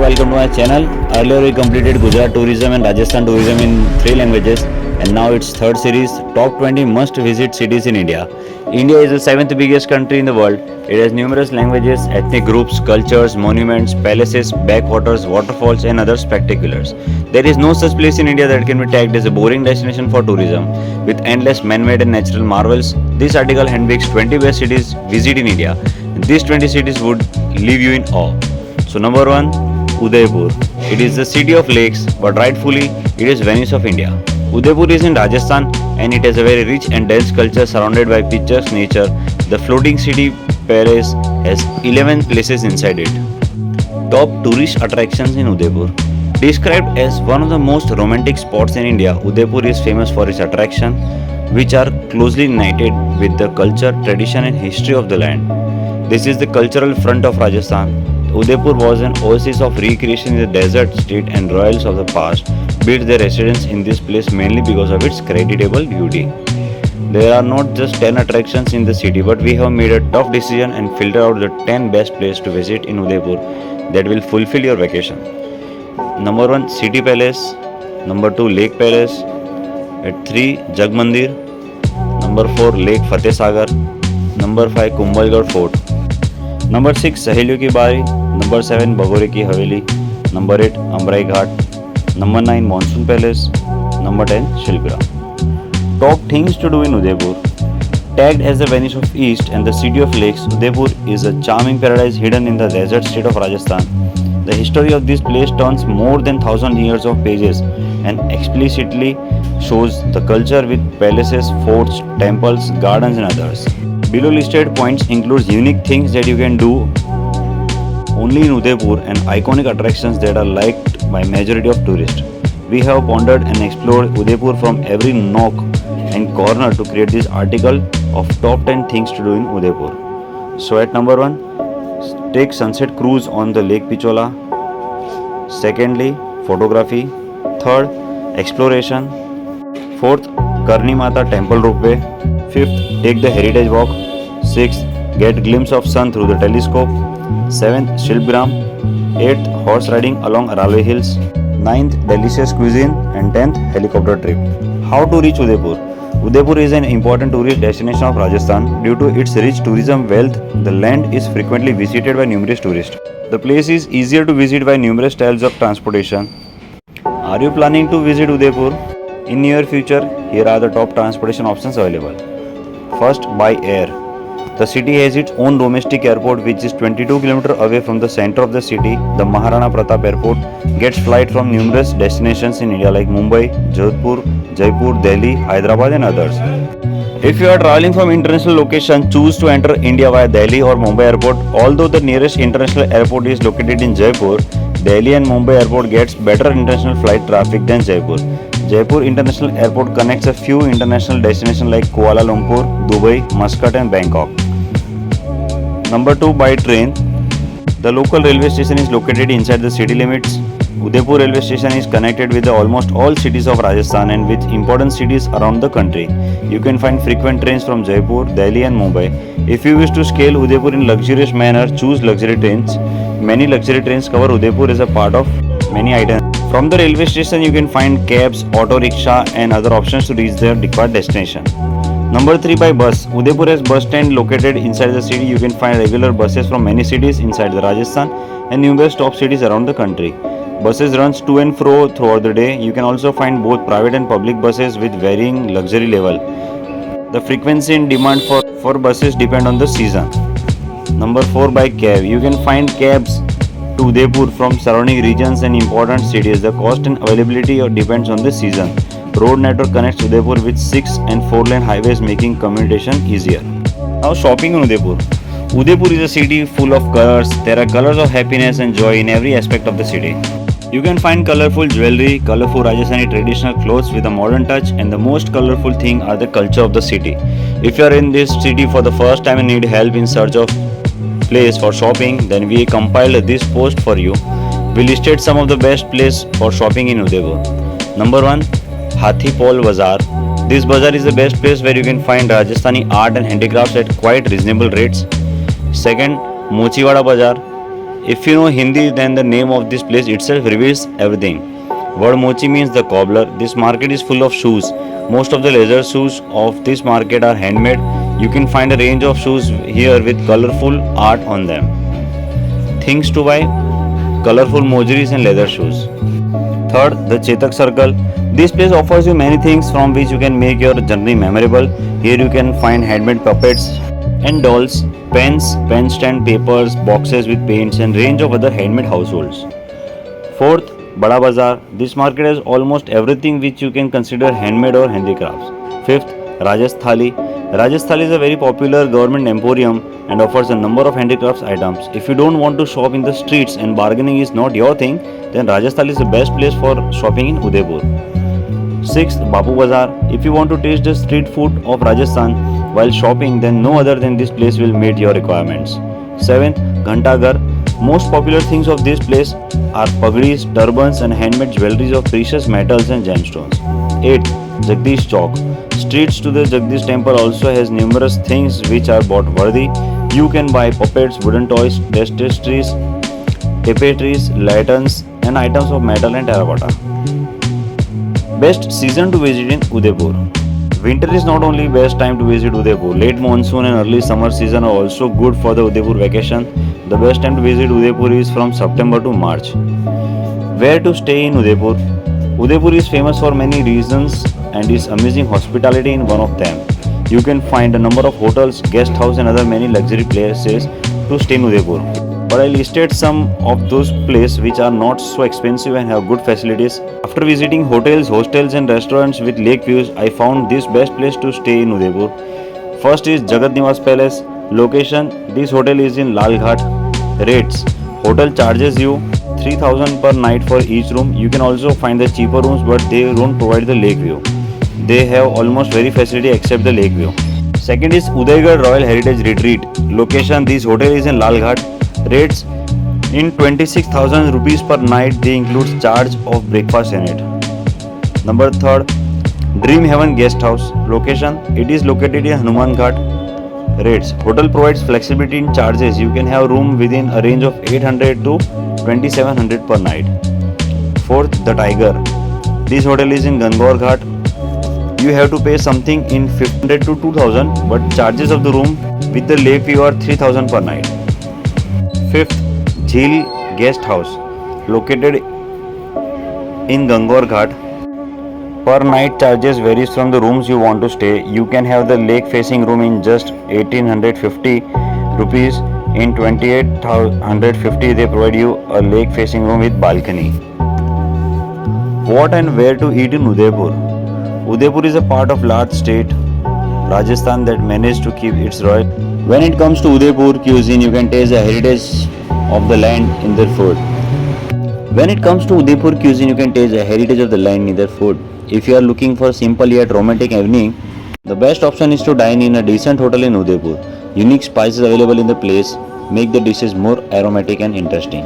welcome to my channel. Earlier we completed Gujarat tourism and Rajasthan tourism in 3 languages, and now it's third series, top 20 must visit cities in India. India is the seventh biggest country in the world. It has numerous languages, ethnic groups, cultures, monuments, palaces, backwaters, waterfalls and other spectaculars. There is no such place in India that can be tagged as a boring destination for tourism. With endless man-made and natural marvels, this article handpicks 20 best cities visit in India. These 20 cities would leave you in awe. So number 1, Udaipur. It is the city of lakes, but rightfully it is Venice of India. Udaipur is in Rajasthan and it has a very rich and dense culture surrounded by picturesque nature. The floating city palace has 11 places inside it. Top tourist attractions in Udaipur. Described as one of the most romantic spots in India, Udaipur is famous for its attraction, which are closely united with the culture, tradition and history of the land. This is the cultural front of Rajasthan. Udaipur was an oasis of recreation in the desert state, and royals of the past built their residence in this place mainly because of its creditable beauty. There are not just 10 attractions in the city, but we have made a tough decision and filtered out the 10 best places to visit in Udaipur that will fulfill your vacation. Number 1, City Palace. Number 2, Lake Palace. At 3, Jag Mandir. Number 4, Lake Fateh Sagar. Number 5, Kumbhalgarh Fort. Number 6, Saheliyon ki Bari. Number 7, Bhagore ki Haveli. Number 8, Amrai Ghat. Number 9, Monsoon Palace. Number 10, Shilgra. Top things to do in Udaipur. Tagged as the Venice of East and the city of lakes, Udaipur is a charming paradise hidden in the desert state of Rajasthan. The history of this place turns more than 1,000 years of pages and explicitly shows the culture with palaces, forts, temples, gardens and others. Below listed points includes unique things that you can do only in Udaipur and iconic attractions that are liked by majority of tourists. We have pondered and explored Udaipur from every nook and corner to create this article of top 10 things to do in Udaipur. So at number 1, take sunset cruise on the Lake Pichola. Secondly, photography. Third, exploration. Fourth, Karni Mata Temple Ropeway. Fifth, take the Heritage Walk. Sixth, get glimpse of sun through the telescope. Seventh, Shilpgram. Eighth, horse riding along Aravalli Hills. Ninth, delicious cuisine. And 10th, helicopter trip. How to reach Udaipur? Udaipur is an important tourist destination of Rajasthan. Due to its rich tourism wealth, the land is frequently visited by numerous tourists. The place is easier to visit by numerous styles of transportation. Are you planning to visit Udaipur? In near future, here are the top transportation options available. First, by air. The city has its own domestic airport which is 22 km away from the center of the city. The Maharana Pratap Airport gets flight from numerous destinations in India like Mumbai, Jodhpur, Jaipur, Delhi, Hyderabad and others. If you are traveling from international location, choose to enter India via Delhi or Mumbai airport. Although the nearest international airport is located in Jaipur, Delhi and Mumbai airport gets better international flight traffic than Jaipur. Jaipur International Airport connects a few international destinations like Kuala Lumpur, Dubai, Muscat and Bangkok. Number 2, by train. The local railway station is located inside the city limits. Udaipur railway station is connected with almost all cities of Rajasthan and with important cities around the country. You can find frequent trains from Jaipur, Delhi and Mumbai. If you wish to scale Udaipur in luxurious manner, choose luxury trains. Many luxury trains cover Udaipur as a part of many items. From the railway station, you can find cabs, auto rickshaw and other options to reach the required destination. Number 3, by bus. Udaipur has bus stand located inside the city. You can find regular buses from many cities inside the Rajasthan and numerous top cities around the country. Buses runs to and fro throughout the day. You can also find both private and public buses with varying luxury level. The frequency and demand for buses depend on the season. Number 4, by cab. You can find cabs to Udaipur from surrounding regions and important cities. The cost and availability depends on the season. Road network connects Udaipur with 6 and 4-lane highways, making commutation easier. Now shopping in Udaipur. Udaipur is a city full of colors. There are colors of happiness and joy in every aspect of the city. You can find colorful jewelry, colorful Rajasthani traditional clothes with a modern touch, and the most colorful thing are the culture of the city. If you are in this city for the first time and need help in search of place for shopping, then we compiled this post for you. We listed some of the best places for shopping in Udaipur. Number 1, Hathi Pol Bazaar. This bazaar is the best place where you can find Rajasthani art and handicrafts at quite reasonable rates. Second, Mochiwada Bazaar. If you know Hindi, then the name of this place itself reveals everything. Word mochi means the cobbler. This market is full of shoes. Most of the leather shoes of this market are handmade. You can find a range of shoes here with colorful art on them. Things to buy: colorful mojeries and leather shoes. Third, the Chetak Circle. This place offers you many things from which you can make your journey memorable. Here you can find handmade puppets and dolls, pens, pen stand, papers, boxes with paints, and range of other handmade households. Fourth, Bada Bazaar. This market has almost everything which you can consider handmade or handicrafts. Fifth, Rajasthali. Rajasthali is a very popular government emporium and offers a number of handicrafts items. If you don't want to shop in the streets and bargaining is not your thing, then Rajasthali is the best place for shopping in Udaipur. Sixth, Bapu Bazaar. If you want to taste the street food of Rajasthan while shopping, then no other than this place will meet your requirements. Seventh, Ghantaghar. Most popular things of this place are pagdis, turbans and handmade jewelries of precious metals and gemstones. 8. Jagdish Chowk. Streets to the Jagdish temple also has numerous things which are bought worthy. You can buy puppets, wooden toys, tapestries, lanterns and items of metal and terracotta. Best season to visit in Udaipur. Winter is not only best time to visit Udaipur. Late monsoon and early summer season are also good for the Udaipur vacation. The best time to visit Udaipur is from September to March. Where to stay in Udaipur? Udaipur is famous for many reasons and its amazing hospitality in one of them. You can find a number of hotels, guest house and other many luxury places to stay in Udaipur. But I listed some of those places which are not so expensive and have good facilities. After visiting hotels, hostels and restaurants with lake views, I found this best place to stay in Udaipur. First is Jagat Niwas Palace. Location: this hotel is in Lal Ghat. Rates: hotel charges you 3000 per night for each room. You can also find the cheaper rooms but they don't provide the lake view. They have almost very facility except the lake view. Second is Udaigad Royal Heritage Retreat. Location: this hotel is in Lal Ghat. Rates: in 26,000 rupees per night. They include charge of breakfast in it. Number third, Dream Heaven Guest House. Location: it is located in Hanuman Ghat. Rates: hotel provides flexibility in charges. You can have room within a range of 800 to 2700 per night. Fourth, The Tiger. This hotel is in Gangor Ghat. You have to pay something in 500 to 2000 but charges of the room with the lake view are 3000 per night. Fifth, Jheel Guest House. Located in Gangor Ghat. Per night charges varies from the rooms you want to stay. You can have the lake facing room in just 1850 rupees. In 2850 they provide you a lake facing room with balcony. What and where to eat in Udaipur? Udaipur is a part of large state Rajasthan that managed to keep its royal. When it comes to Udaipur cuisine, you can taste the heritage of the land in their food. When it comes to Udaipur cuisine, you can taste the heritage of the land in their food. If you are looking for simple yet romantic evening, the best option is to dine in a decent hotel in Udaipur. Unique spices available in the place make the dishes more aromatic and interesting.